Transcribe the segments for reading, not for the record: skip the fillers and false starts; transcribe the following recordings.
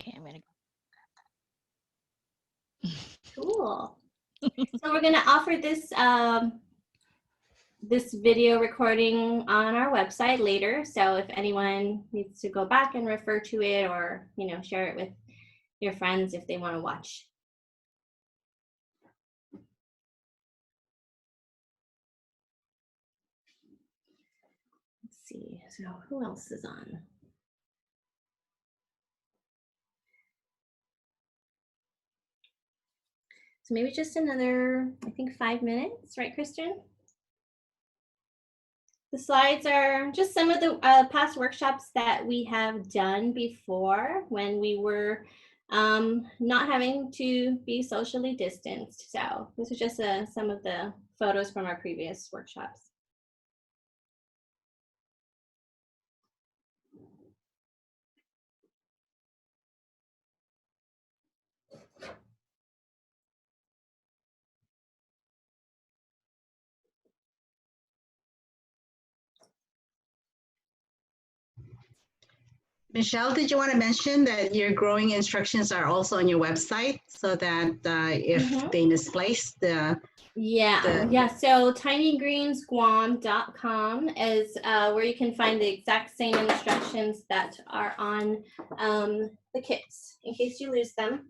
Okay, I'm gonna. Cool. So we're gonna offer this this video recording on our website later. So if anyone needs to go back and refer to it, or share it with your friends if they want to watch. Let's see. So who else is on? So maybe just another, I think, 5 minutes, right, Kristen? The slides are just some of the past workshops that we have done before when we were not having to be socially distanced. So this is just some of the photos from our previous workshops. Michelle, did you want to mention that your growing instructions are also on your website so that if they misplace the... Yeah, so tinygreensguam.com is where you can find the exact same instructions that are on the kits in case you lose them.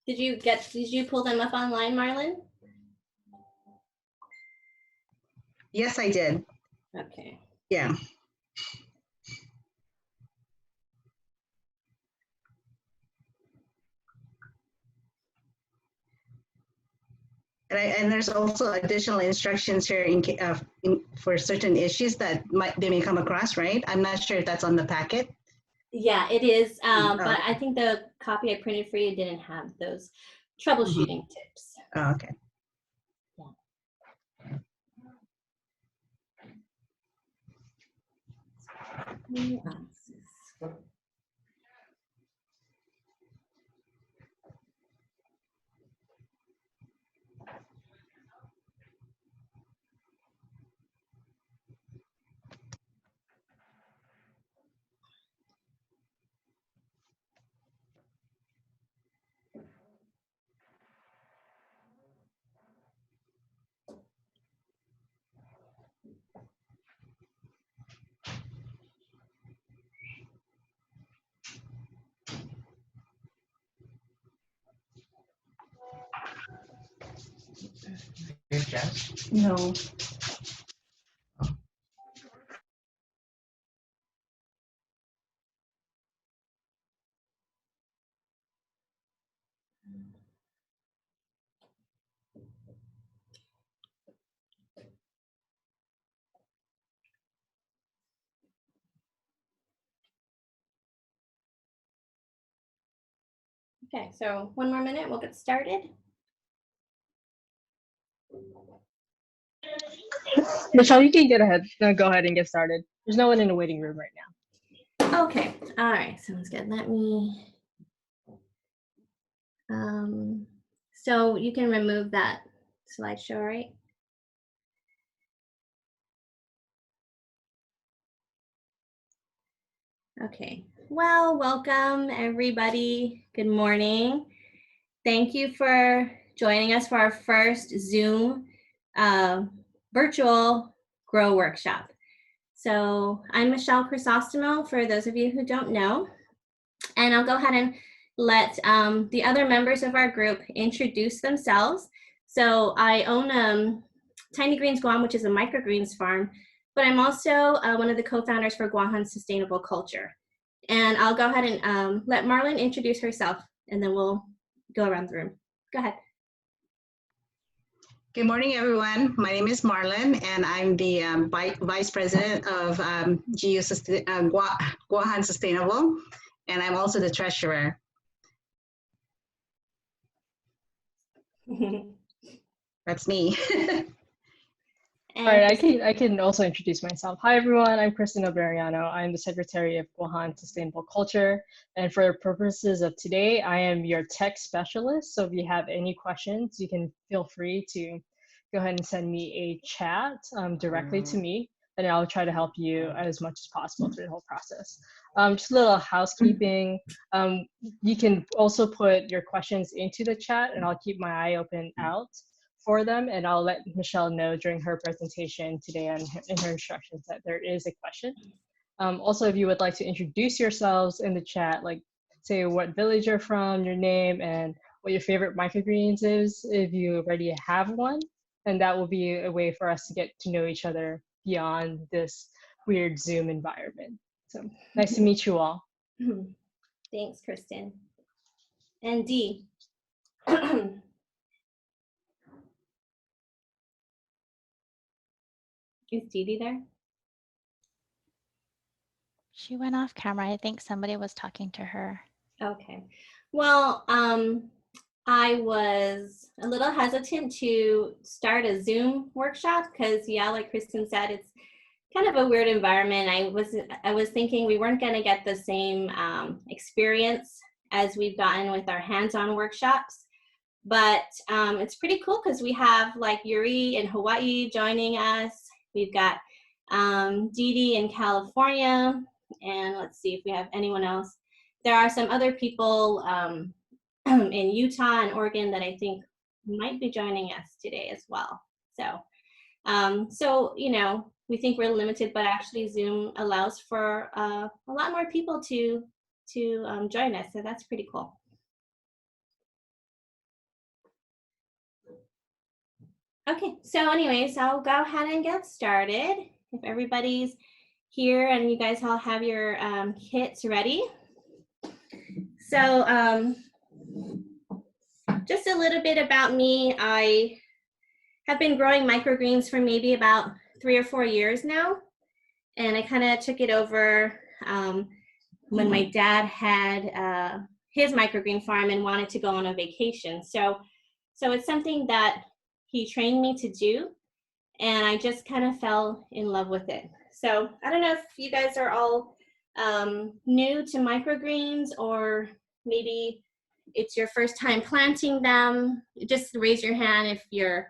Did you pull them up online, Marlon? Yes, I did. Okay. Yeah. And there's also additional instructions here for certain issues that they may come across, right? I'm not sure if that's on the packet. Yeah, it is. But I think the copy I printed for you didn't have those troubleshooting tips. Oh, okay. Yeah. No. Okay, so one more minute, we'll get started. Michelle, you can go ahead and get started. There's no one in the waiting room right now. Okay, all right, sounds good. Let me, so you can remove that slideshow, right? Okay, well, welcome everybody. Good morning. Thank you for joining us for our first Zoom virtual grow workshop. So I'm Michelle Crisostomo, for those of you who don't know, and I'll go ahead and let the other members of our group introduce themselves. So I own Tiny Greens Guam, which is a microgreens farm, but I'm also one of the co-founders for Guahan Sustainable Culture. And I'll go ahead and let Marlon introduce herself, and then we'll go around the room. Go ahead. Good morning, everyone. My name is Marlon, and I'm the Vice President of Guahan Sustainable, and I'm also the Treasurer. That's me. All right, I can also introduce myself. Hi, everyone. I'm Cristina Bariano. I'm the Secretary of Guahan Sustainable Culture. And for the purposes of today, I am your tech specialist. So if you have any questions, you can feel free to go ahead and send me a chat directly to me, and I'll try to help you as much as possible through the whole process. Just a little housekeeping. You can also put your questions into the chat, and I'll keep my eye open out for them, and I'll let Michelle know during her presentation today and in her instructions that there is a question. Also, if you would like to introduce yourselves in the chat, like say what village you're from, your name, and what your favorite microgreens is, if you already have one, and that will be a way for us to get to know each other beyond this weird Zoom environment. So nice to meet you all. Thanks, Kristen. And Dee. Is Dee Dee there? She went off camera. I think somebody was talking to her. Okay. Well, I was a little hesitant to start a Zoom workshop because, yeah, like Kristen said, it's kind of a weird environment. I was thinking we weren't going to get the same experience as we've gotten with our hands-on workshops, but it's pretty cool because we have like Yuri in Hawaii joining us. We've got Dee Dee in California, and let's see if we have anyone else. There are some other people in Utah and Oregon that I think might be joining us today as well. So, so you know, we think we're limited, but actually Zoom allows for a lot more people to join us. So that's pretty cool. Okay, so anyways, I'll go ahead and get started. If everybody's here and you guys all have your kits ready. So just a little bit about me. I have been growing microgreens for maybe about 3 or 4 years now. And I kind of took it over when my dad had his microgreen farm and wanted to go on a vacation. So it's something that he trained me to do, and I just kind of fell in love with it. So I don't know if you guys are all new to microgreens, or maybe it's your first time planting them. Just raise your hand if you're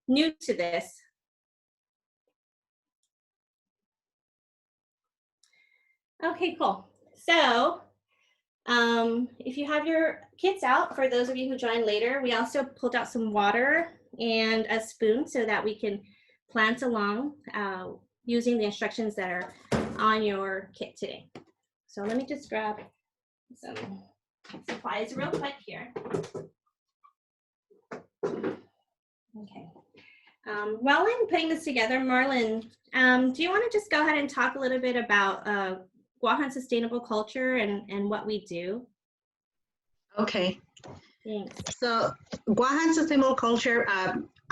new to this. Okay, cool. So if you have your kits out, for those of you who joined later, we also pulled out some water and a spoon so that we can plant along using the instructions that are on your kit today. So let me just grab some supplies real quick here. Okay. While I'm putting this together, Marlon, do you want to just go ahead and talk a little bit about Guahan Sustainable Culture and what we do? Okay. Thanks. So Guahan Sustainable Culture,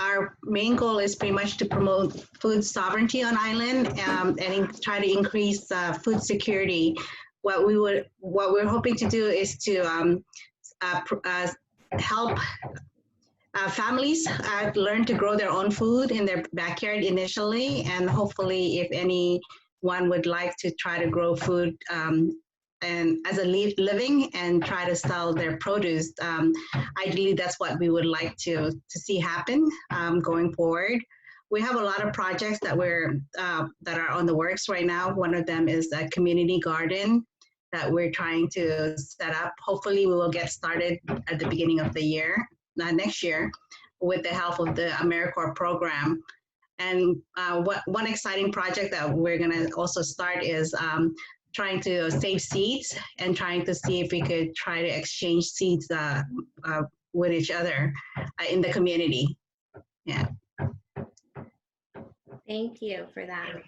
our main goal is pretty much to promote food sovereignty on island and try to increase food security. What we're hoping to do is to help families learn to grow their own food in their backyard initially, and hopefully if anyone would like to try to grow food and as a living and try to sell their produce, ideally that's what we would like to see happen going forward. We have a lot of projects that that are on the works right now. One of them is a community garden that we're trying to set up. Hopefully we will get started at the beginning of the year, next year, with the help of the AmeriCorps program. And one exciting project that we're gonna also start is trying to save seeds and trying to see if we could try to exchange seeds with each other in the community. Yeah. Thank you for that.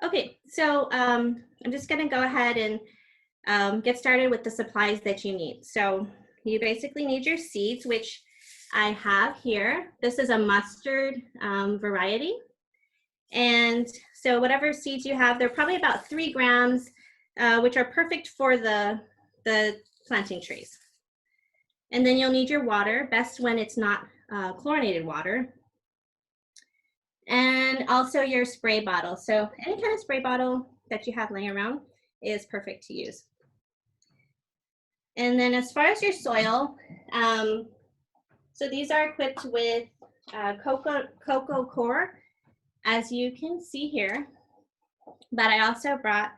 Okay, so I'm just gonna go ahead and get started with the supplies that you need. So you basically need your seeds, which I have here. This is a mustard variety. And so whatever seeds you have, they're probably about 3 grams, which are perfect for the planting trays. And then you'll need your water, best when it's not chlorinated water. And also your spray bottle. So any kind of spray bottle that you have laying around is perfect to use. And then as far as your soil, so these are equipped with cocoa core, as you can see here. But I also brought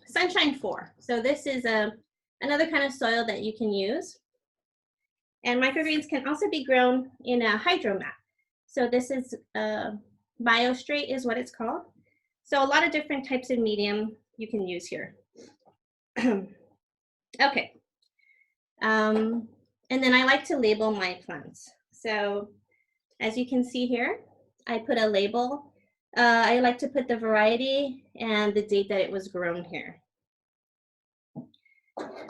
Sunshine 4. So this is another kind of soil that you can use. And microgreens can also be grown in a hydromat. So this is biostrate is what it's called. So a lot of different types of medium you can use here. Okay. And then I like to label my plants. So as you can see here, I put a label. I like to put the variety and the date that it was grown here.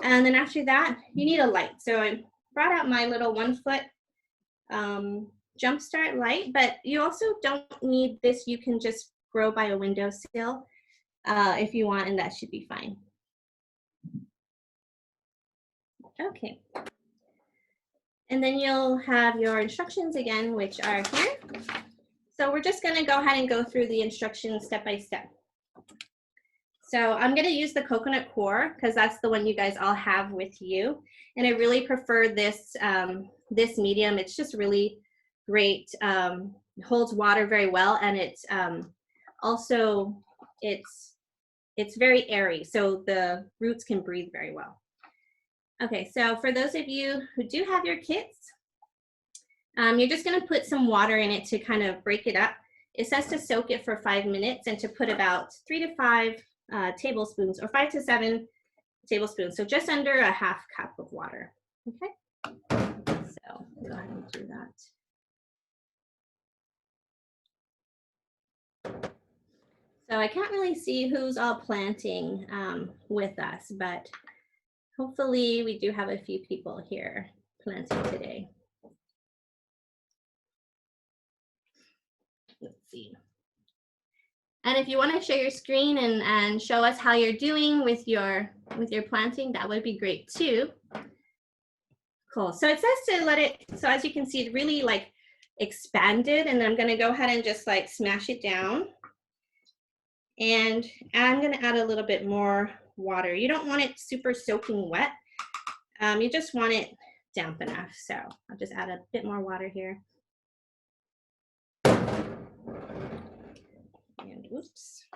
And then after that, you need a light. So I brought out my little 1 foot jumpstart light, but you also don't need this. You can just grow by a windowsill if you want, and that should be fine. Okay. And then you'll have your instructions again, which are here. So we're just gonna go ahead and go through the instructions step by step. So I'm gonna use the coconut core because that's the one you guys all have with you. And I really prefer this, this medium. It's just really great, holds water very well, and it's also, it's very airy, so the roots can breathe very well. Okay, so for those of you who do have your kits, you're just gonna put some water in it to kind of break it up. It says to soak it for 5 minutes and to put about 3 to 5 tablespoons, or 5 to 7 tablespoons, so just under a half cup of water, okay? So go ahead and do that. So I can't really see who's all planting with us, but hopefully we do have a few people here planting today. Let's see. And if you want to share your screen and show us how you're doing with your planting, that would be great too. Cool. So it says to let it, so as you can see, it really like expanded, and I'm going to go ahead and just like smash it down. And I'm going to add a little bit more water. You don't want it super soaking wet. You just want it damp enough. So I'll just add a bit more water here. And whoops.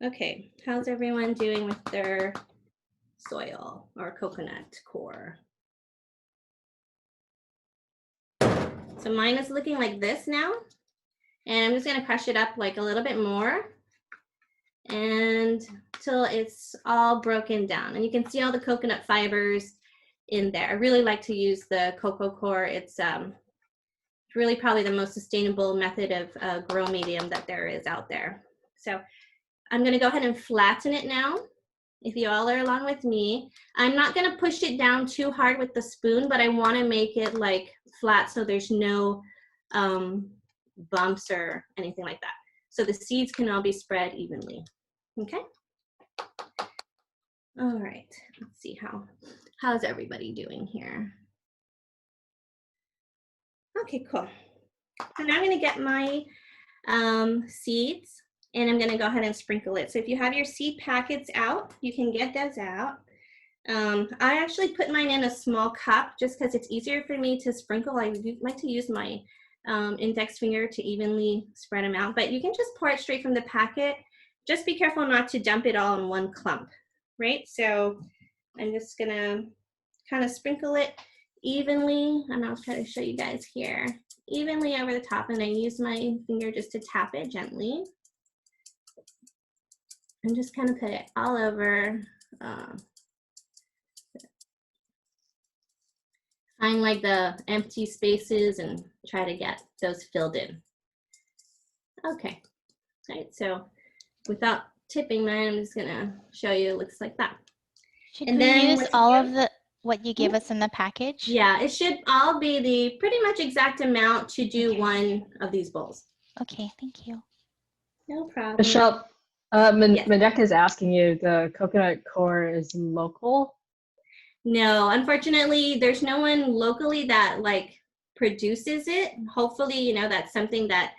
Okay, how's everyone doing with their soil or coconut core? So mine is looking like this now, and I'm just gonna crush it up like a little bit more and till it's all broken down. And you can see all the coconut fibers in there. I really like to use the cocoa core. It's really probably the most sustainable method of grow medium that there is out there. So I'm gonna go ahead and flatten it now. If you all are along with me, I'm not gonna push it down too hard with the spoon, but I wanna make it like flat so there's no bumps or anything like that. So the seeds can all be spread evenly, okay? All right, let's see how's everybody doing here? Okay, cool. So now I'm gonna get my seeds, and I'm gonna go ahead and sprinkle it. So if you have your seed packets out, you can get those out. I actually put mine in a small cup just because it's easier for me to sprinkle. I like to use my index finger to evenly spread them out, but you can just pour it straight from the packet. Just be careful not to dump it all in one clump, right? So I'm just gonna kind of sprinkle it evenly, and I'll try to show you guys here, evenly over the top, and I use my finger just to tap it gently. And just kind of put it all over. Find like the empty spaces and try to get those filled in. Okay, right, so without tipping mine, I'm just gonna show you, it looks like that. Should we use all of what you gave us in the package? Yeah, it should all be the pretty much exact amount to do one of these bowls. Okay, thank you. No problem. Michelle, Medeka is asking you, the coconut core is local? No, unfortunately, there's no one locally that like produces it. Hopefully, you know, that's something that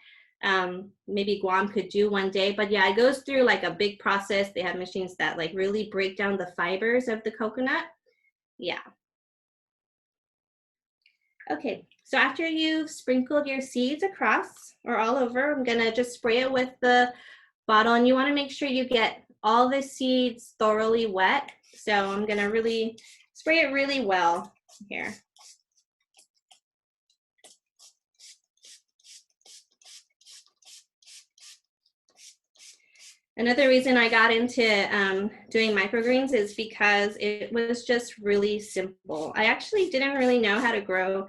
maybe Guam could do one day. But yeah, it goes through like a big process. They have machines that like really break down the fibers of the coconut. Yeah. Okay, so after you've sprinkled your seeds across or all over, I'm gonna just spray it with the bottle, and you wanna make sure you get all the seeds thoroughly wet. So I'm gonna really spray it really well here. Another reason I got into doing microgreens is because it was just really simple. I actually didn't really know how to grow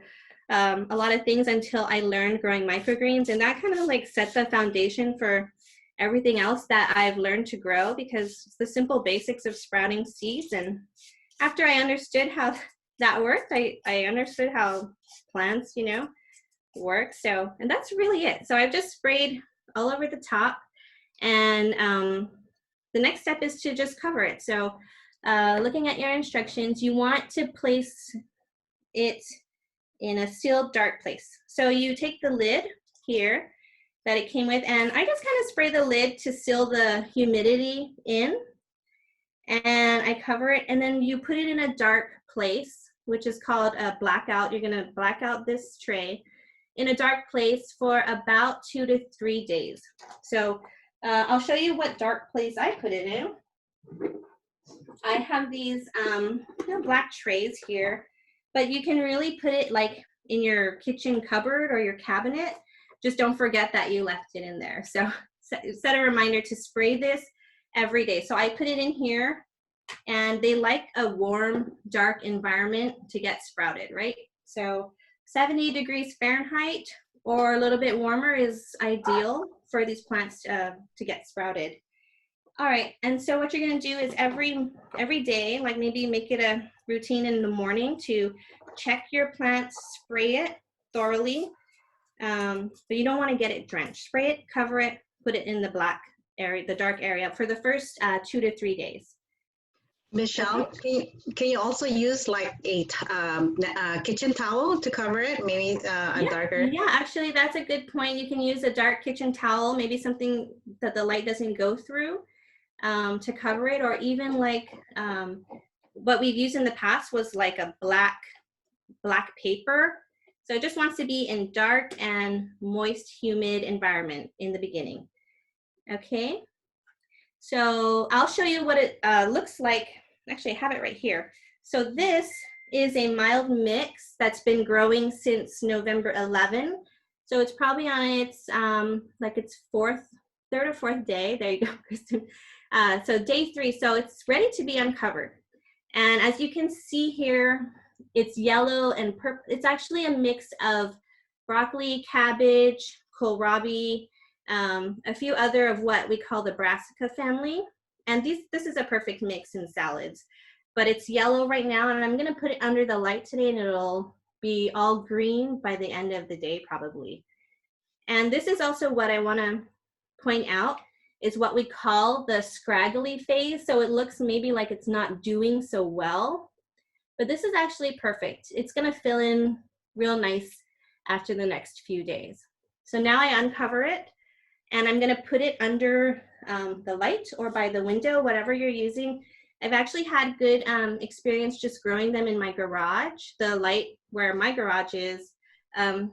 a lot of things until I learned growing microgreens, and that kind of like set the foundation for everything else that I've learned to grow, because it's the simple basics of sprouting seeds. And after I understood how that worked, I understood how plants, you know, work. So, and that's really it. So I've just sprayed all over the top. And the next step is to just cover it. So looking at your instructions, you want to place it in a sealed dark place. So you take the lid here that it came with, and I just kind of spray the lid to seal the humidity in, and I cover it, and then you put it in a dark place, which is called a blackout. You're gonna black out this tray in a dark place for about 2 to 3 days. So I'll show you what dark place I put it in. I have these black trays here, but you can really put it like in your kitchen cupboard or your cabinet. Just don't forget that you left it in there. So set a reminder to spray this every day. So I put it in here, and they like a warm, dark environment to get sprouted, right? So 70 degrees Fahrenheit or a little bit warmer is ideal for these plants to get sprouted. All right, and so what you're gonna do is every day, like maybe make it a routine in the morning to check your plants, spray it thoroughly, but you don't wanna get it drenched. Spray it, cover it, put it in the black area, the dark area for the first 2 to 3 days. Michelle, can you also use like a kitchen towel to cover it? Maybe a darker. Yeah, actually, that's a good point. You can use a dark kitchen towel, maybe something that the light doesn't go through, to cover it, or even like what we've used in the past was like a black paper. So it just wants to be in dark and moist, humid environment in the beginning. Okay. So I'll show you what it looks like. Actually, I have it right here. So this is a mild mix that's been growing since November 11. So it's probably on its like its third or fourth day. There you go, Kristen. So day 3. So it's ready to be uncovered. And as you can see here, it's yellow and purple. It's actually a mix of broccoli, cabbage, kohlrabi, a few other of what we call the brassica family. And this is a perfect mix in salads. But it's yellow right now, and I'm gonna put it under the light today, and it'll be all green by the end of the day probably. And this is also what I wanna point out, is what we call the scraggly phase. So it looks maybe like it's not doing so well, but this is actually perfect. It's gonna fill in real nice after the next few days. So now I uncover it, and I'm gonna put it under the light or by the window, whatever you're using. I've actually had good experience just growing them in my garage. The light where my garage is kind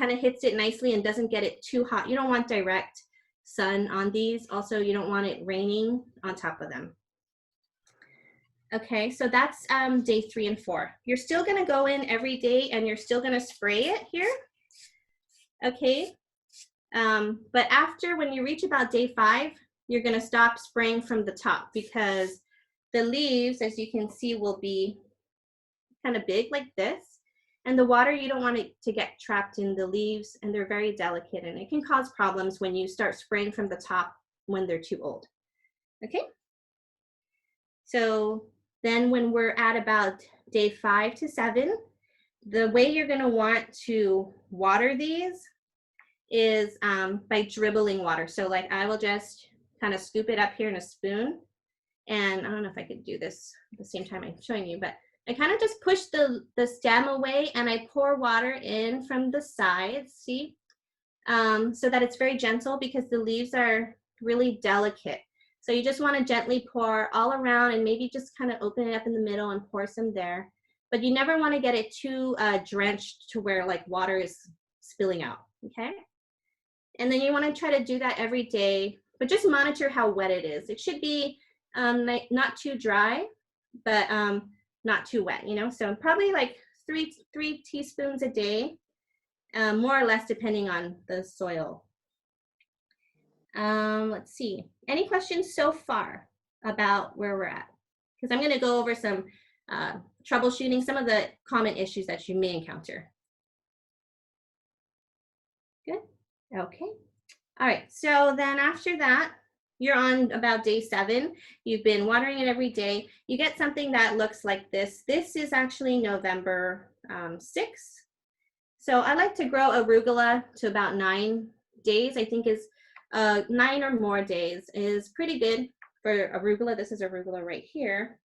of hits it nicely and doesn't get it too hot. You don't want direct sun on these. Also, you don't want it raining on top of them. Okay, so that's day 3 and 4. You're still gonna go in every day, and you're still gonna spray it here. Okay, but after, when you reach about day 5, you're gonna stop spraying from the top, because the leaves, as you can see, will be kind of big like this. And the water, you don't want it to get trapped in the leaves, and they're very delicate, and it can cause problems when you start spraying from the top when they're too old. Okay? So then when we're at about day 5 to 7, the way you're gonna want to water these is by dribbling water. So like I will just kind of scoop it up here in a spoon, and I don't know if I could do this at the same time I'm showing you, but I kind of just push the stem away, and I pour water in from the sides, see? so that it's very gentle, because the leaves are really delicate. So you just want to gently pour all around, and maybe just kind of open it up in the middle and pour some there. But you never want to get it too drenched to where like water is spilling out, okay? And then you want to try to do that every day, but just monitor how wet it is. It should be not too dry, but not too wet, you know? So probably like three teaspoons a day, more or less depending on the soil. Let's see. Any questions so far about where we're at? Because I'm going to go over some troubleshooting, some of the common issues that you may encounter. Good. Okay. All right. So then after that, you're on about day 7. You've been watering it every day. You get something that looks like this. This is actually November 6th. So I like to grow arugula to about 9 days. I think is 9 or more days is pretty good for arugula. This is arugula right here.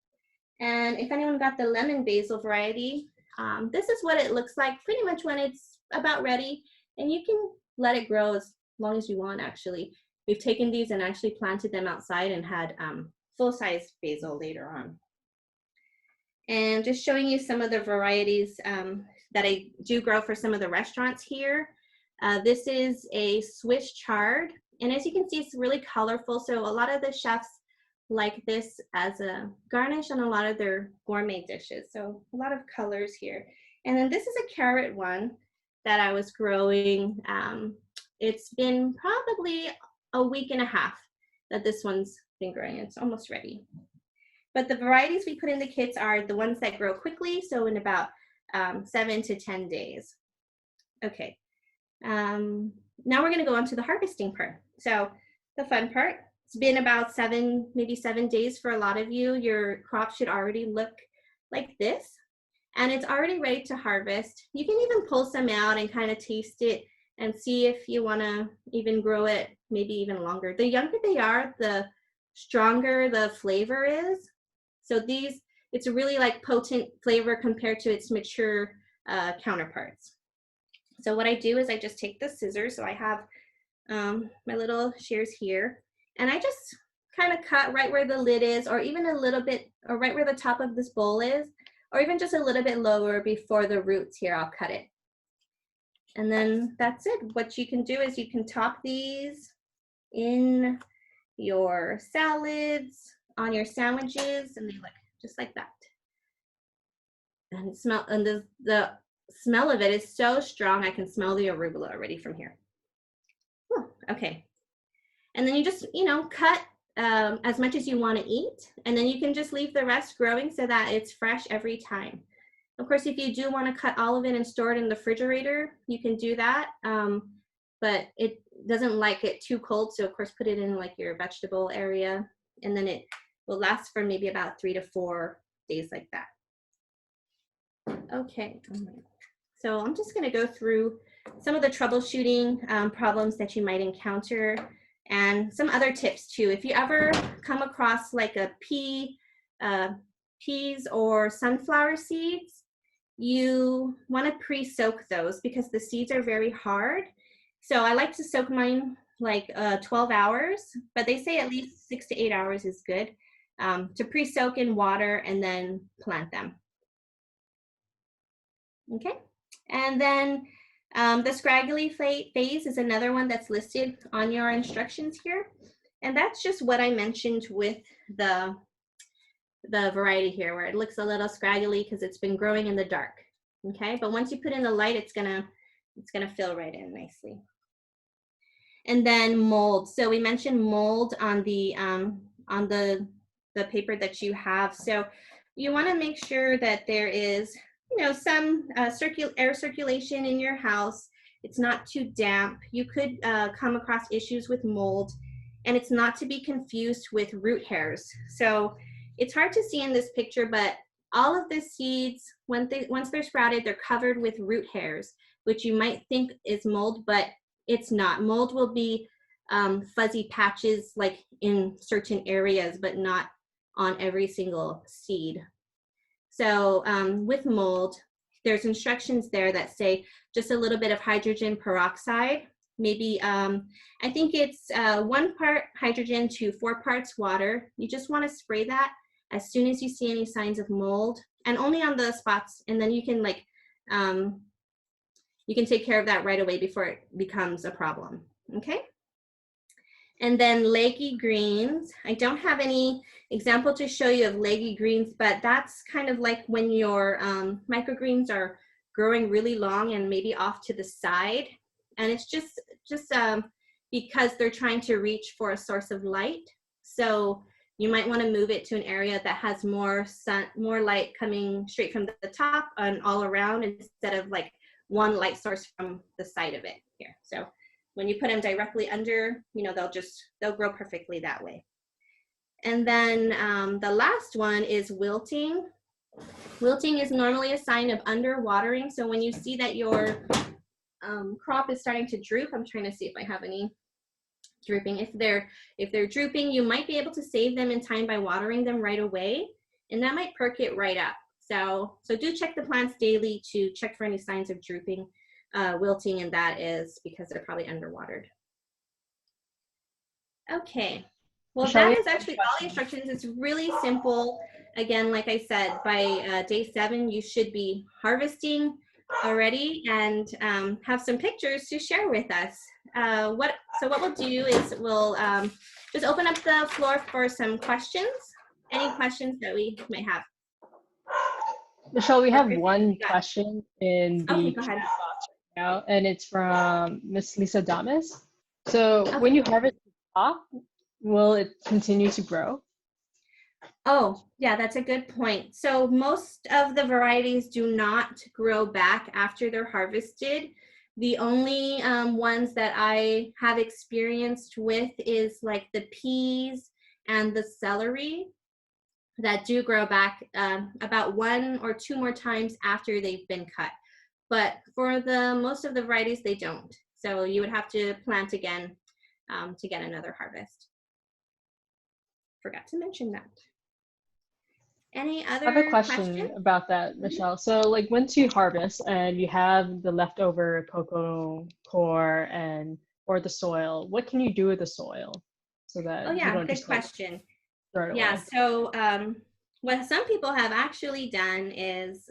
And if anyone got the lemon basil variety, this is what it looks like pretty much when it's about ready. And you can let it grow as long as you want, actually. We've taken these and actually planted them outside and had full-size basil later on. And just showing you some of the varieties that I do grow for some of the restaurants here. This is a Swiss chard. And as you can see, it's really colorful. So a lot of the chefs like this as a garnish on a lot of their gourmet dishes. So a lot of colors here. And then this is a carrot one that I was growing. It's been probably a week and a half that this one's been growing. It's almost ready. But the varieties we put in the kits are the ones that grow quickly, so in about 7 to 10 days. Okay, now we're gonna go on to the harvesting part. So the fun part, it's been about maybe 7 days for a lot of you. Your crop should already look like this, and it's already ready to harvest. You can even pull some out and kind of taste it and see if you wanna even grow it maybe even longer. The younger they are, the stronger the flavor is. So it's a really like potent flavor compared to its mature counterparts. So what I do is I just take the scissors. So I have my little shears here, and I just kind of cut right where the lid is, or even a little bit, or right where the top of this bowl is, or even just a little bit lower before the roots here, I'll cut it. And then that's it. What you can do is you can top these in your salads, on your sandwiches, and they look just like that. And the smell of it is so strong. I can smell the arugula already from here. Whew, okay. And then you just, cut as much as you want to eat, and then you can just leave the rest growing so that it's fresh every time. Of course, if you do want to cut all of it and store it in the refrigerator, you can do that. But it doesn't like it too cold, so of course put it in like your vegetable area, and then it will last for maybe about 3 to 4 days like that. Okay, so I'm just gonna go through some of the troubleshooting problems that you might encounter, and some other tips too. If you ever come across like a peas or sunflower seeds, you wanna pre-soak those because the seeds are very hard. So I like to soak mine like 12 hours, but they say at least 6 to 8 hours is good to pre-soak in water and then plant them. Okay, and then the scraggly phase is another one that's listed on your instructions here. And that's just what I mentioned with the variety here, where it looks a little scraggly because it's been growing in the dark. Okay, but once you put in the light, it's gonna fill right in nicely. And then mold. So we mentioned mold on the paper that you have. So you want to make sure that there is, some air circulation in your house. It's not too damp. You could come across issues with mold, and it's not to be confused with root hairs. So it's hard to see in this picture, but all of the seeds, once they're sprouted, they're covered with root hairs, which you might think is mold, but it's not. Mold will be fuzzy patches like in certain areas, but not on every single seed. So with mold, there's instructions there that say just a little bit of hydrogen peroxide maybe, I think it's 1 part hydrogen to 4 parts water. You just want to spray that as soon as you see any signs of mold, and only on the spots, and then you can like, you can take care of that right away before it becomes a problem, okay? And then leggy greens. I don't have any example to show you of leggy greens, but that's kind of like when your microgreens are growing really long and maybe off to the side. And it's just because they're trying to reach for a source of light. So you might want to move it to an area that has more sun, more light coming straight from the top and all around, instead of like one light source from the side of it here. So when you put them directly under, you know, they'll grow perfectly that way. And then the last one is wilting. Wilting is normally a sign of underwatering. So when you see that your crop is starting to droop, I'm trying to see if I have any drooping. If they're drooping, you might be able to save them in time by watering them right away, and that might perk it right up. So do check the plants daily to check for any signs of drooping, wilting, and that is because they're probably underwatered. Okay, well, that is actually all the instructions. It's really simple. Again, like I said, by day 7, you should be harvesting already and have some pictures to share with us. So what we'll do is we'll just open up the floor for some questions. Any questions that we might have? Michelle, we have one question in the go ahead. chat box right now, and it's from Miss Lisa Damas. So when you harvest the top, will it continue to grow? Oh, yeah, that's a good point. So most of the varieties do not grow back after they're harvested. The only ones that I have experienced with is like the peas and the celery that do grow back about 1 or 2 more times after they've been cut. But for the most of the varieties, they don't. So you would have to plant again to get another harvest. Forgot to mention that. Any other I have a question questions? about that, Michelle. So like once you harvest and you have the leftover cocoa core or the soil, what can you do with the soil so that you don't good just question. throw it away? Yeah, so what some people have actually done is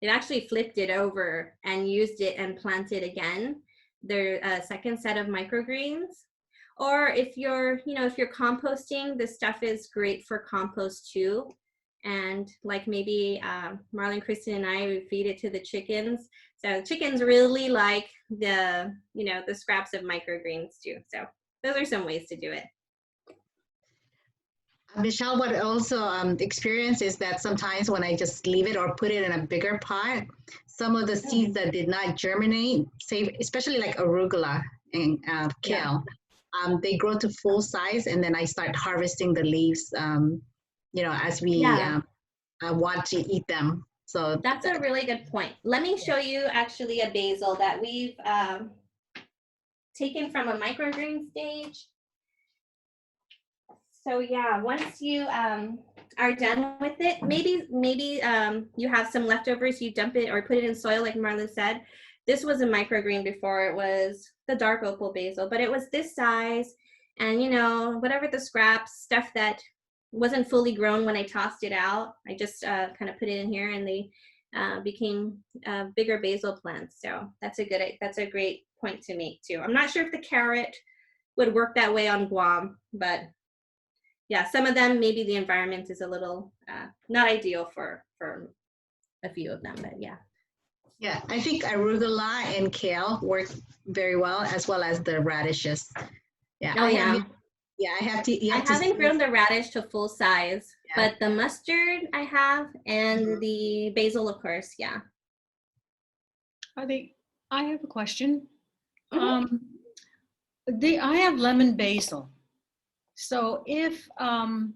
they've actually flipped it over and used it and planted again their second set of microgreens. Or if you're composting, this stuff is great for compost too. And like maybe Marley and Kristen and I would feed it to the chickens. So chickens really like the scraps of microgreens too. So those are some ways to do it. Michelle, what I also experience is that sometimes when I just leave it or put it in a bigger pot, some of the seeds that did not germinate, say especially like arugula and kale, they grow to full size, and then I start harvesting the leaves, as we want to eat them. So that's a really good point. Let me show you actually a basil that we've taken from a microgreen stage. So yeah, once you are done with it, maybe you have some leftovers, you dump it or put it in soil like Marla said. This was a microgreen before it was the dark opal basil, but it was this size, and whatever the scraps, stuff that wasn't fully grown when I tossed it out, I just kind of put it in here, and they became bigger basil plants. So that's a great point to make too. I'm not sure if the carrot would work that way on Guam, but yeah, some of them, maybe the environment is a little not ideal for a few of them, but yeah. Yeah, I think arugula and kale work very well as the radishes. Yeah. Oh yeah. I haven't grown the radish to full size, but the mustard I have, and the basil, of course, yeah. I have a question. I have lemon basil. So if I'm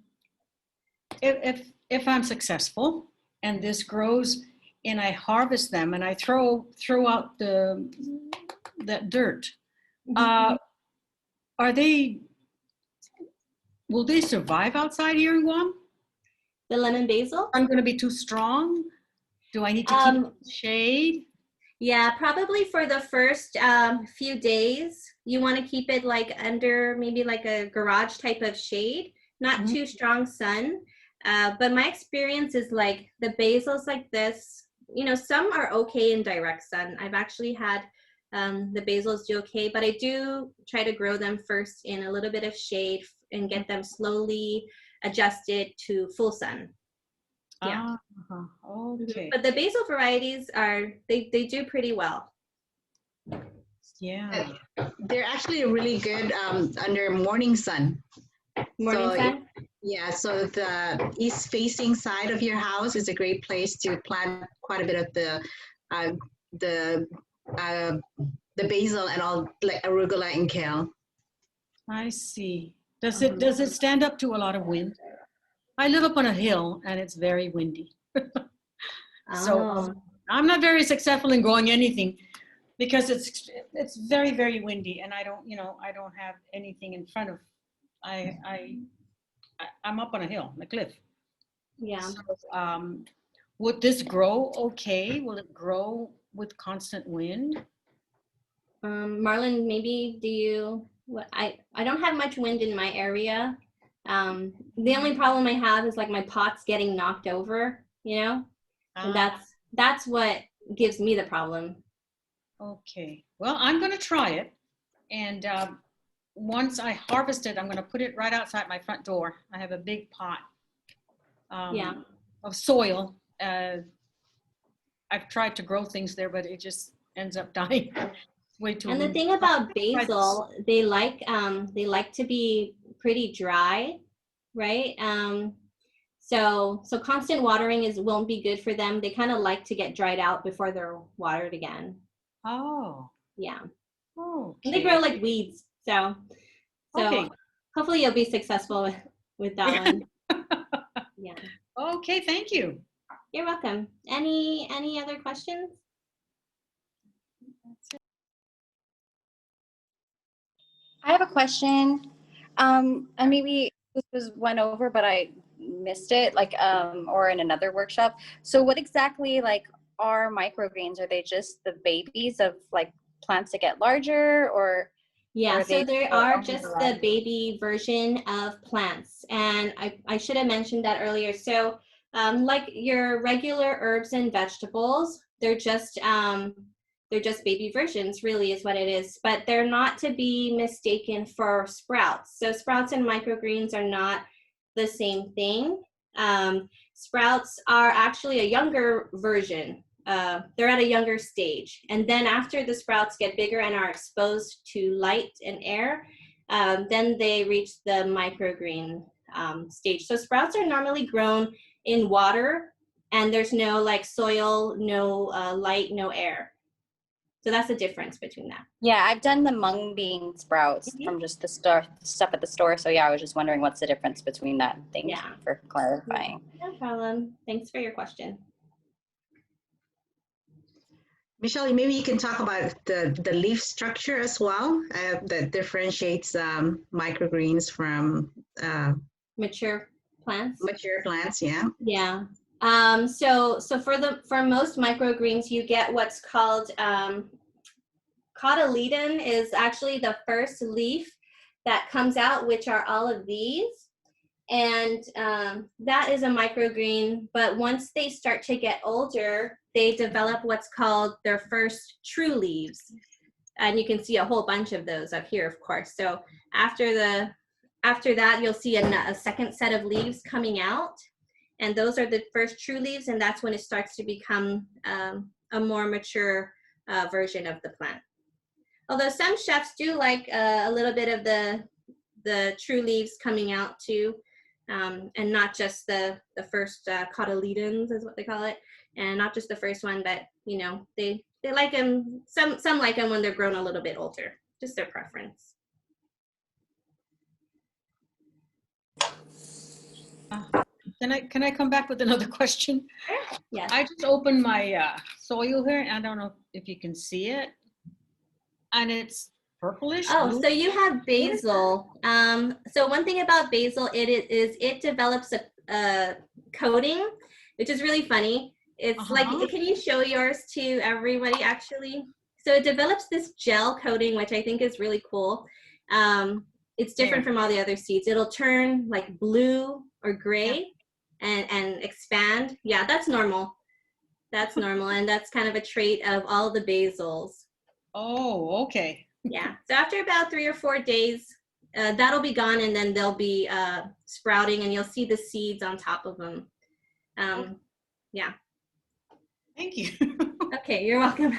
successful and this grows and I harvest them and I throw out that dirt, will they survive outside here in Guam? The lemon basil? I'm going to be too strong. Do I need to keep it in shade? Yeah, probably for the first few days, you want to keep it like under maybe like a garage type of shade, not too strong sun. But my experience is like the basils like this, some are okay in direct sun. I've actually had the basils do okay, but I do try to grow them first in a little bit of shade and get them slowly adjusted to full sun. Yeah. Okay. But the basil varieties they do pretty well. Yeah. They're actually really good under morning sun. Morning So sun? Yeah, so the east facing side of your house is a great place to plant quite a bit of uh, the the basil and all like arugula and kale. I see. Does it stand up to a lot of wind? I live up on a hill and it's very windy. So I'm not very successful in growing anything because it's very, very windy and I don't have anything in front of, I'm up on a hill, on a cliff. Yeah. So, would this grow okay? Will it grow with constant wind? Marlon, maybe I don't have much wind in my area. The only problem I have is like my pots getting knocked over, and that's what gives me the problem. Okay, well, I'm gonna try it. And once I harvest it, I'm gonna put it right outside my front door. I have a big pot of soil. I've tried to grow things there, but it just ends up dying. Way too And the windy. thing about basil, they like to be pretty dry, right? So constant watering won't be good for them. They kind of like to get dried out before they're watered again. Oh. Yeah. Okay. And they grow like weeds. So Okay. hopefully you'll be successful with that one. Yeah. Okay, thank you. You're welcome. Any other questions? I have a question. And maybe this went over, but I missed it, or in another workshop. So what exactly are microgreens? Are they just the babies of plants that get larger, or? Yeah, so they are just the baby version of plants. And I should have mentioned that earlier. So like your regular herbs and vegetables, they're just baby versions, really is what it is. But they're not to be mistaken for sprouts. So sprouts and microgreens are not the same thing. Sprouts are actually a younger version. They're at a younger stage. And then after the sprouts get bigger and are exposed to light and air, then they reach the microgreen stage. So sprouts are normally grown in water and there's no soil, no light, no air. So that's the difference between that. Yeah, I've done the mung bean sprouts from just the stuff at the store. So yeah, I was just wondering what's the difference between that. Thank you for clarifying. No problem. Thanks for your question. Michelle, maybe you can talk about the leaf structure as well that differentiates microgreens from mature plants. Mature plants, yeah. Yeah. So for most microgreens, you get what's called cotyledon is actually the first leaf that comes out, which are all of these. And that is a microgreen, but once they start to get older, they develop what's called their first true leaves. And you can see a whole bunch of those up here, of course. So after that, you'll see a second set of leaves coming out. And those are the first true leaves, and that's when it starts to become a more mature version of the plant. Although some chefs do like a little bit of the true leaves coming out too, and not just the first cotyledons is what they call it, and not just the first one, but they like them. Some like them when they're grown a little bit older, just their preference. Can I come back with another question? Yes. I just opened my soil here, and I don't know if you can see it, and it's purplish. Oh, blue. so you have basil. So one thing about basil, it develops a coating, which is really funny. It's like, can you show yours to everybody actually? So it develops this gel coating, which I think is really cool. It's different from all the other seeds. It'll turn like blue or gray and expand. Yeah, that's normal. That's normal. And that's kind of a trait of all the basils. Oh, okay. Yeah. So after about 3 or 4 days, that'll be gone, and then they'll be sprouting, and you'll see the seeds on top of them. Yeah. Thank you. Okay, you're welcome.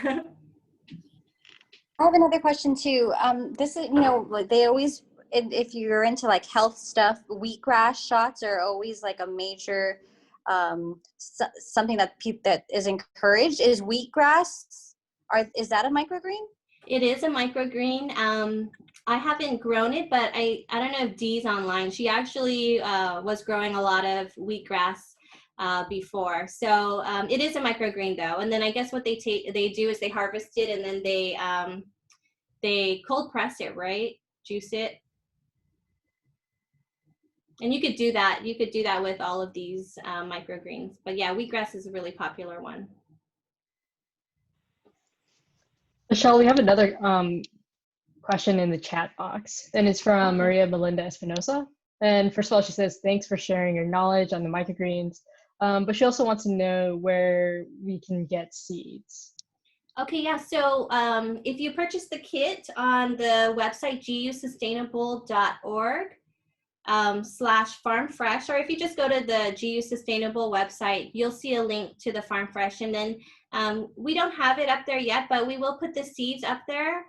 I have another question too. This is, like they always, if you're into like health stuff, wheatgrass shots are always like a major, something that that is encouraged. Is wheatgrass, is that a microgreen? It is a microgreen. I haven't grown it, but I don't know if Dee's online. She actually was growing a lot of wheatgrass before. So it is a microgreen though. And then I guess what they do is they harvest it, and then they cold press it, right? Juice it. And you could do that. You could do that with all of these microgreens. But yeah, wheatgrass is a really popular one. Michelle, we have another question in the chat box, and it's from Maria Melinda Espinosa. And first of all, she says, thanks for sharing your knowledge on the microgreens. But she also wants to know where we can get seeds. Okay, yeah, so if you purchase the kit on the website gusustainable.org /farm fresh, or if you just go to the GU Sustainable website, you'll see a link to the Farm Fresh. And then we don't have it up there yet, but we will put the seeds up there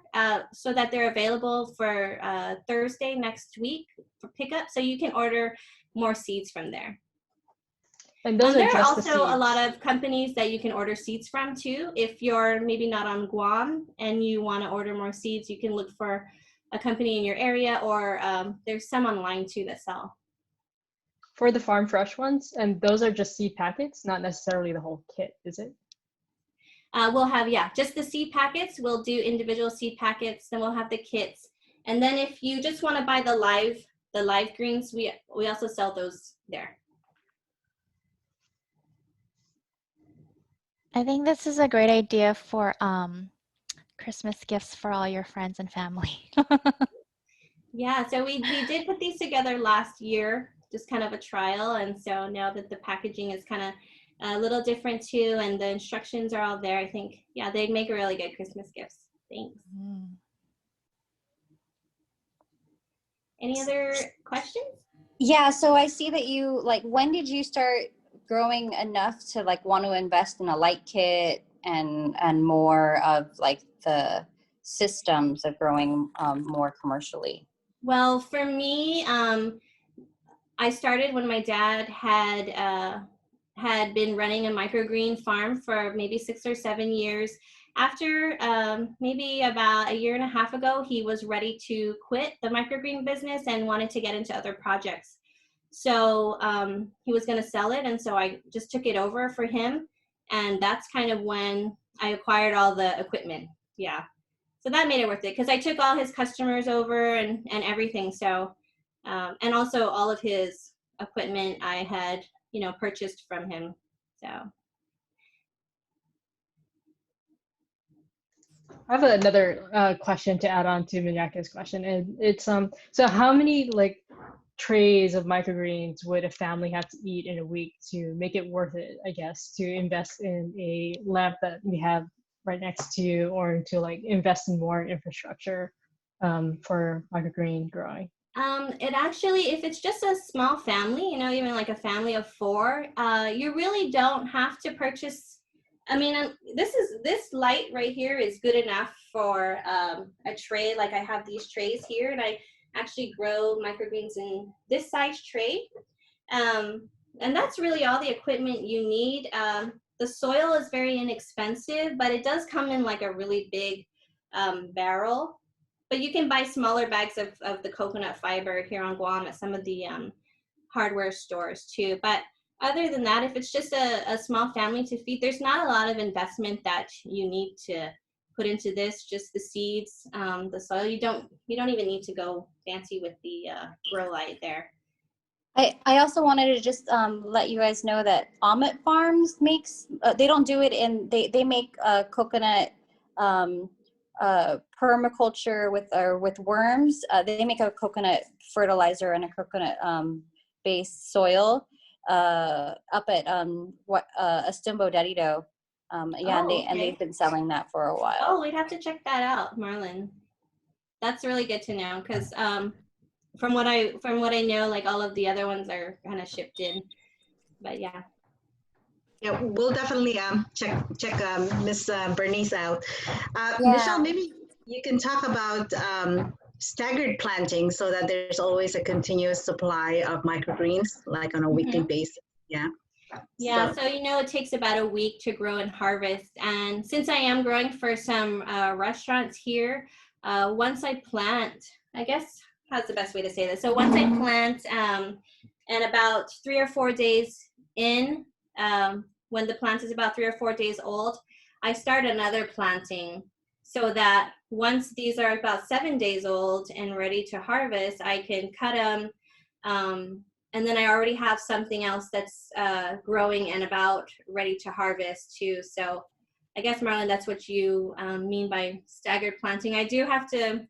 so that they're available for Thursday next week for pickup. So you can order more seeds from there. And those there are also a lot of companies that you can order seeds from too. If you're maybe not on Guam and you want to order more seeds, you can look for a company in your area, or there's some online too that sell. For the Farm Fresh ones, and those are just seed packets, not necessarily the whole kit, is it? We'll have, just the seed packets. We'll do individual seed packets, then we'll have the kits. And then if you just want to buy the live greens, we also sell those there. I think this is a great idea for Christmas gifts for all your friends and family. Yeah, so we did put these together last year, just kind of a trial. And so now that the packaging is kind of a little different too, and the instructions are all there, I think, they'd make a really good Christmas gifts. Thanks. Any other questions? Yeah, so I see that you, when did you start growing enough to want to invest in a light kit and more of the systems of growing more commercially? Well, for me, I started when my dad had been running a microgreen farm for maybe 6 or 7 years. After maybe about 1.5 years ago, he was ready to quit the microgreen business and wanted to get into other projects. So he was going to sell it, and so I just took it over for him. And that's kind of when I acquired all the equipment. Yeah. So that made it worth it, because I took all his customers over and everything. So, and also all of his equipment I had, purchased from him. So. I have another question to add on to Minyaka's question, and it's so how many trays of microgreens would a family have to eat in a week to make it worth it, I guess, to invest in a lab that we have right next to you, or to invest in more infrastructure for microgreen growing? It actually, if it's just a small family, even like a family of 4, you really don't have to purchase. I mean, this light right here is good enough for a tray. Like I have these trays here, and I actually grow microgreens in this size tray. And that's really all the equipment you need. The soil is very inexpensive, but it does come in a really big barrel. But you can buy smaller bags of the coconut fiber here on Guam at some of the hardware stores too. But other than that, if it's just a small family to feed, there's not a lot of investment that you need to put into this. Just the seeds, the soil. You don't even need to go fancy with the grow light there. I also wanted to just let you guys know that Amit Farms makes, they don't do it in, they make coconut permaculture with worms. They make a coconut fertilizer and a coconut based soil up at Estumbo Dedido. Yeah, Oh, and they've been selling that for a while. Oh, we'd have to check that out, Marlon. That's really good to know, because from what I know, like all of the other ones are kind of shipped in. But yeah. Yeah, we'll definitely check Miss Bernice out. Yeah. Michelle, maybe you can talk about staggered planting so that there's always a continuous supply of microgreens, like on a weekly basis. Yeah. Yeah, so you know, it takes about a week to grow and harvest. And since I am growing for some restaurants here, once I plant, I guess that's the best way to say this. So once I plant, and about 3 or 4 days in, when the plant is about 3 or 4 days old, I start another planting, so that once these are about 7 days old and ready to harvest, I can cut them. And then I already have something else that's growing and about ready to harvest too. So I guess, Marlon, that's what you mean by staggered planting. I do have to,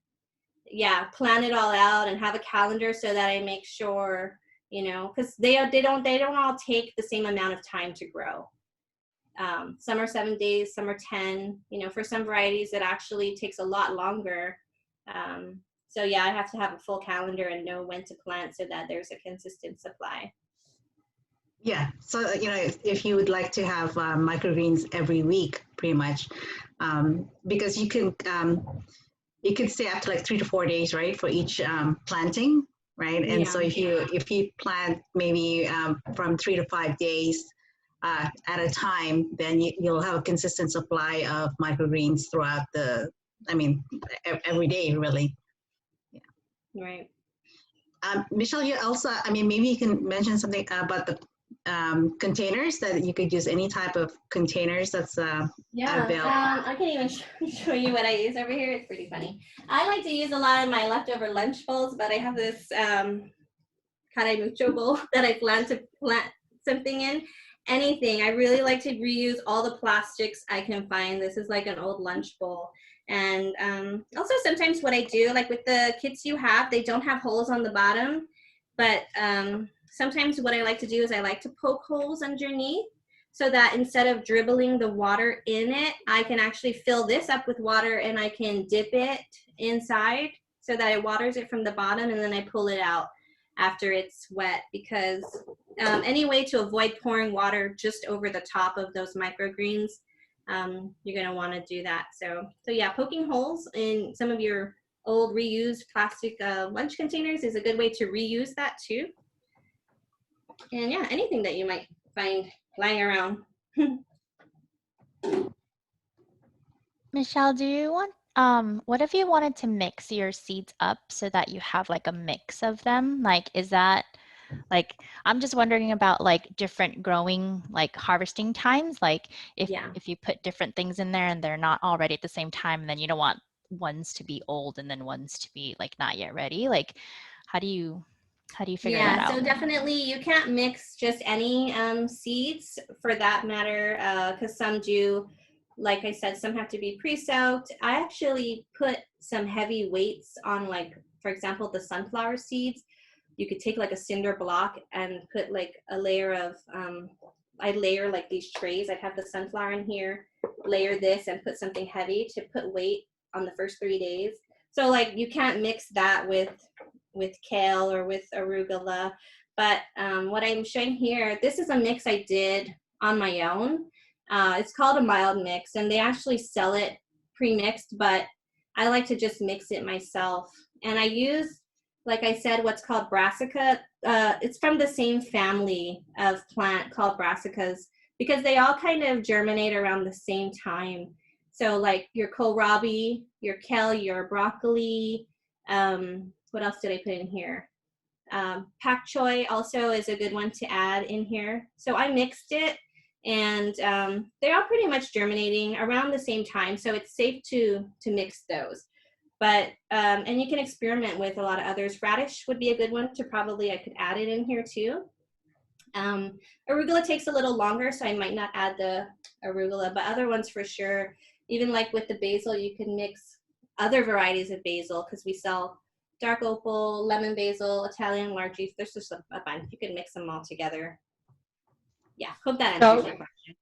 plan it all out and have a calendar so that I make sure, you know, because they don't all take the same amount of time to grow. Some are 7 days, some are 10. You know, for some varieties, it actually takes a lot longer. So yeah, I have to have a full calendar and know when to plant so that there's a consistent supply. Yeah, so you know, if you would like to have microgreens every week, pretty much, because you could stay up to like 3 to 4 days, right, for each planting, right? And so if you plant maybe from 3 to 5 days at a time, then you'll have a consistent supply of microgreens throughout every day, really. Right. Michelle, you also, maybe you can mention something about the containers, that you could use any type of containers that's available. I can even show you what I use over here. It's pretty funny. I like to use a lot of my leftover lunch bowls, but I have this cara mucho bowl that I plan to plant something in. Anything. I really like to reuse all the plastics I can find. This is like an old lunch bowl. And also sometimes what I do, like with the kits you have, they don't have holes on the bottom, but sometimes what I like to do is I like to poke holes underneath, so that instead of dribbling the water in it, I can actually fill this up with water and I can dip it inside so that it waters it from the bottom, and then I pull it out after it's wet, because any way to avoid pouring water just over the top of those microgreens, you're going to want to do that. So yeah, poking holes in some of your old reused plastic lunch containers is a good way to reuse that too. And yeah, anything that you might find lying around. Michelle, do you want, what if you wanted to mix your seeds up so that you have like a mix of them? Like, is that, like, I'm just wondering about like different growing, like harvesting times. Like if you put different things in there and they're not all ready at the same time, and then you don't want ones to be old and then ones to be like not yet ready. Like, how do you figure that out? So definitely you can't mix just any seeds for that matter, because some do, like I said, some have to be pre-soaked. I actually put some heavy weights on, like, for example, the sunflower seeds. You could take like a cinder block and put like a layer of, I'd layer like these trays. I'd have the sunflower in here, layer this, and put something heavy to put weight on the first 3 days. So like you can't mix that with kale or with arugula. But what I'm showing here, this is a mix I did on my own. It's called a mild mix, and they actually sell it pre-mixed, but I like to just mix it myself. And I use, like I said, what's called brassica. It's from the same family of plant called brassicas, because they all kind of germinate around the same time. So like your kohlrabi, your kale, your broccoli, what else did I put in here? Pak choi also is a good one to add in here. So I mixed it, and they're all pretty much germinating around the same time, so it's safe to mix those. But, and you can experiment with a lot of others. Radish would be a good one to probably, I could add it in here too. Arugula takes a little longer, so I might not add the arugula, but other ones for sure. Even like with the basil, you can mix other varieties of basil because we sell dark opal, lemon basil, Italian large leaf. There's just a bunch. You can mix them all together. Yeah, hope that answers your question.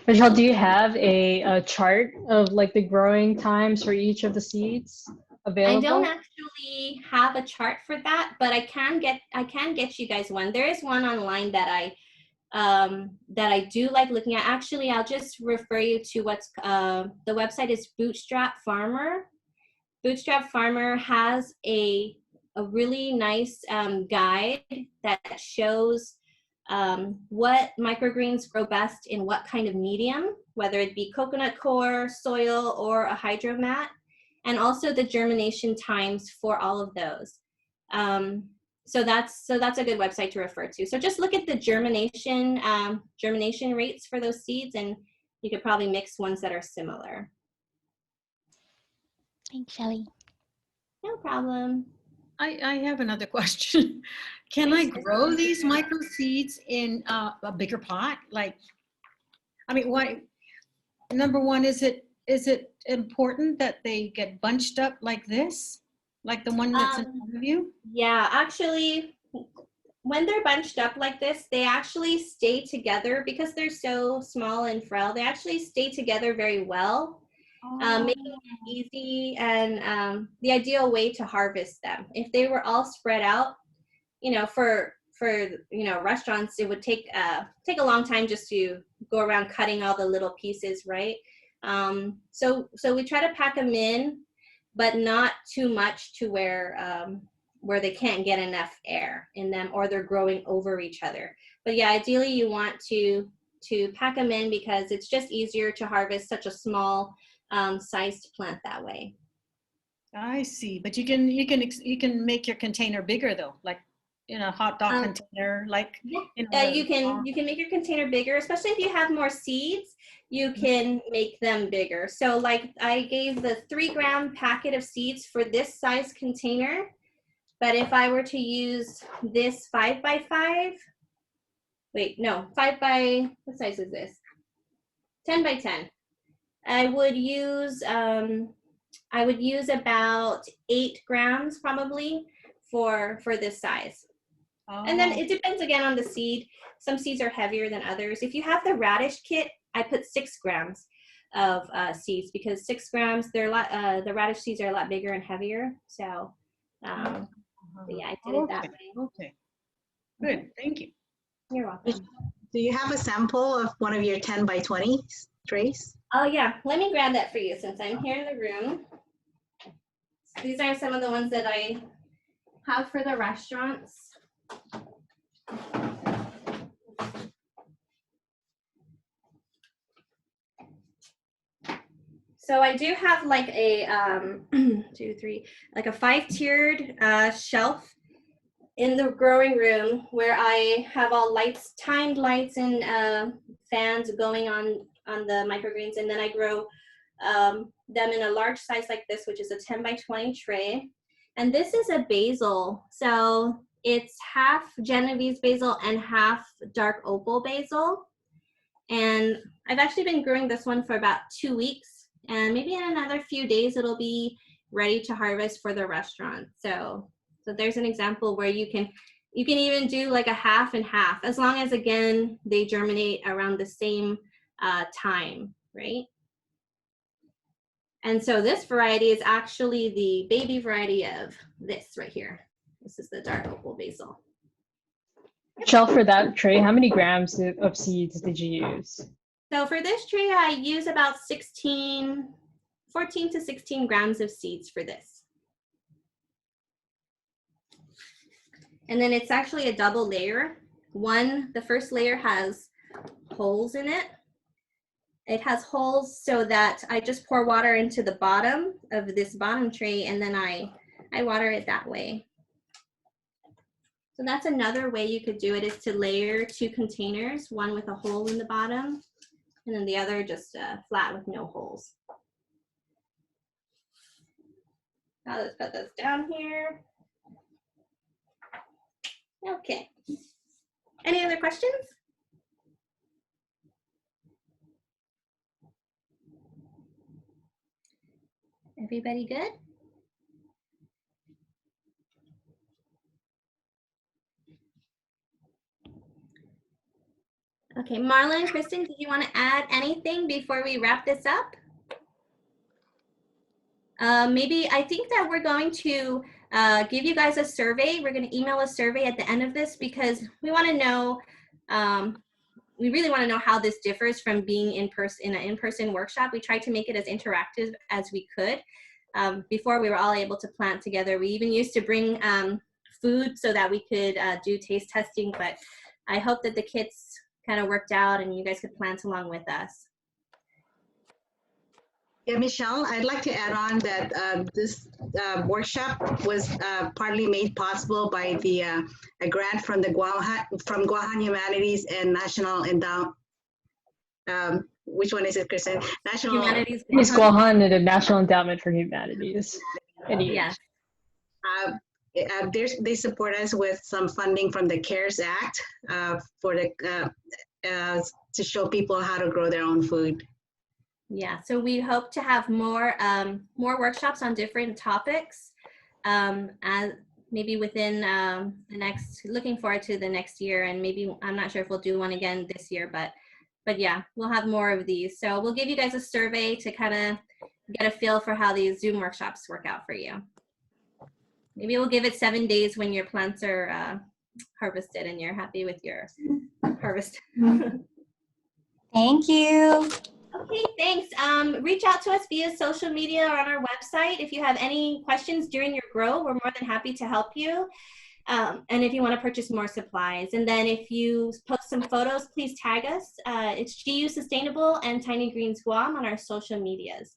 Michelle, do you have a chart of like the growing times for each of the seeds available? I don't actually have a chart for that, but I can get you guys one. There is one online that I do like looking at. Actually, I'll just refer you to what's the website is Bootstrap Farmer. Bootstrap Farmer has a really nice guide that shows what microgreens grow best in what kind of medium, whether it be coconut coir, soil, or a hydromat, and also the germination times for all of those. So that's a good website to refer to. So just look at the germination rates for those seeds, and you could probably mix ones that are similar. Thanks, Shelly. No problem. I have another question. Can I grow these micro seeds in a bigger pot? Like, I mean, why? Number one, is it important that they get bunched up like this, like the one that's in front of you? Yeah, actually, when they're bunched up like this, they actually stay together because they're so small and frail. They actually stay together very well. Making it easy and the ideal way to harvest them. If they were all spread out, you know, for you know, restaurants, it would take a long time just to go around cutting all the little pieces, right? So we try to pack them in, but not too much to where they can't get enough air in them or they're growing over each other. But yeah, ideally you want to pack them in because it's just easier to harvest such a small sized plant that way. I see, but you can make your container bigger though, like in a hot dog container, like you can make your container bigger, especially if you have more seeds. You can make them bigger. So like I gave the 3-gram packet of seeds for this size container, but if I were to use this 5x5, wait, no, 5 by, what size is this? 10 by 10. I would use about 8 grams probably for this size. Oh. And then it depends again on the seed. Some seeds are heavier than others. If you have the radish kit, I put 6 grams of seeds because 6 grams, they're a lot. The radish seeds are a lot bigger and heavier. So, yeah, I did it that way. Okay. Good. Thank you. You're welcome. Do you have a sample of one of your 10 by 20 trays? Oh yeah, let me grab that for you since I'm here in the room. These are some of the ones that I have for the restaurants. So I do have like a 5-tiered shelf in the growing room where I have all lights, timed lights and fans going on the microgreens, and then I grow them in a large size like this, which is a 10 by 20 tray. And this is a basil, so it's half Genovese basil and half dark opal basil. And I've actually been growing this one for about 2 weeks, and maybe in another few days it'll be ready to harvest for the restaurant. So there's an example where you can even do like a half and half, as long as again they germinate around the same time, right? And so this variety is actually the baby variety of this right here. This is the dark opal basil. Michelle, for that tray, how many grams of seeds did you use? So for this tray, I use about 14 to 16 grams of seeds for this. And then it's actually a double layer. The first layer has holes in it. It has holes so that I just pour water into the bottom of this bottom tray, and then I water it that way. So that's another way you could do it, is to layer 2 containers, one with a hole in the bottom, and then the other just flat with no holes. I'll just put this down here. Okay. Any other questions? Everybody good? Okay, Marlon, Kristen, do you want to add anything before we wrap this up? Maybe I think that we're going to give you guys a survey. We're going to email a survey at the end of this because we want to know, we really want to know how this differs from being in an in-person workshop. We tried to make it as interactive as we could. Before we were all able to plant together. We even used to bring food so that we could do taste testing, but I hope that the kits kind of worked out and you guys could plant along with us. Yeah, Michelle, I'd like to add on that this workshop was partly made possible by the a grant from the Guahan Humanities and National Endowment. Which one is it, Kristen? National Humanities. It's Guahan and the National Endowment for Humanities. Yeah. They support us with some funding from the CARES Act for the to show people how to grow their own food. Yeah, so we hope to have more workshops on different topics, as maybe within the next. Looking forward to the next year, and maybe I'm not sure if we'll do one again this year, but yeah, we'll have more of these. So we'll give you guys a survey to kind of get a feel for how these Zoom workshops work out for you. Maybe we'll give it 7 days when your plants are harvested and you're happy with your harvest. Thank you. Okay, thanks. Reach out to us via social media or on our website. If you have any questions during your grow, we're more than happy to help you. And if you want to purchase more supplies. And then if you post some photos, please tag us. It's GU Sustainable and Tiny Greens Guam on our social medias.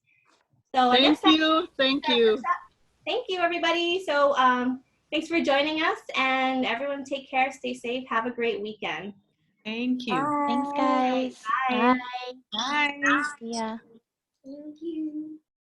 So Thank you. Thank you. Thank you, everybody. So thanks for joining us. And everyone take care, stay safe, have a great weekend. Thank you. Bye. Thanks, guys. Bye. Bye. Bye. See ya. Thank you.